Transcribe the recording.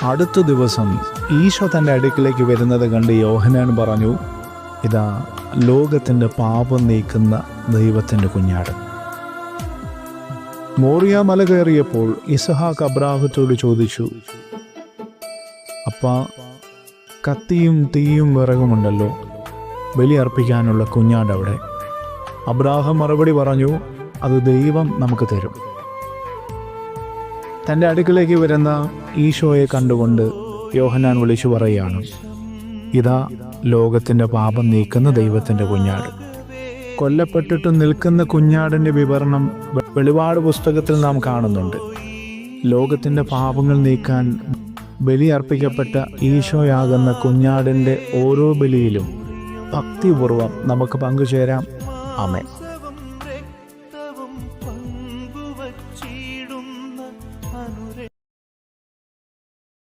അടുത്ത ദിവസം ഈശോ തൻ്റെ അടുക്കിലേക്ക് വരുന്നത് കണ്ട് യോഹന്നാൻ പറഞ്ഞു, ഇതാ ലോകത്തിൻ്റെ പാപം നീക്കുന്ന ദൈവത്തിൻ്റെ കുഞ്ഞാട്. മോറിയ മല കയറിയപ്പോൾ ഇസഹാക്ക് അബ്രാഹത്തോട് ചോദിച്ചു, അപ്പാ, കത്തിയും തീയും വിറകുമുണ്ടല്ലോ, ബലി അർപ്പിക്കാനുള്ള കുഞ്ഞാട് അവിടെ? അബ്രാഹാം മറുപടി പറഞ്ഞു, അത് ദൈവം നമുക്ക് തരും. തൻ്റെ അടുക്കിലേക്ക് വരുന്ന ഈശോയെ കണ്ടുകൊണ്ട് യോഹന്നാൻ വിളിച്ചു പറയുകയാണ്, ഇതാ ലോകത്തിൻ്റെ പാപം നീക്കുന്ന ദൈവത്തിൻ്റെ കുഞ്ഞാട്. കൊല്ലപ്പെട്ടിട്ട് നിൽക്കുന്ന കുഞ്ഞാടിൻ്റെ വിവരണം വെളിപാട് പുസ്തകത്തിൽ നാം കാണുന്നുണ്ട്. ലോകത്തിൻ്റെ പാപങ്ങൾ നീക്കാൻ ബലി അർപ്പിക്കപ്പെട്ട ഈശോയാകുന്ന കുഞ്ഞാടിൻ്റെ ഓരോ ബലിയിലും ഭക്തിപൂർവം നമുക്ക് പങ്കുചേരാം. ആമേൻ.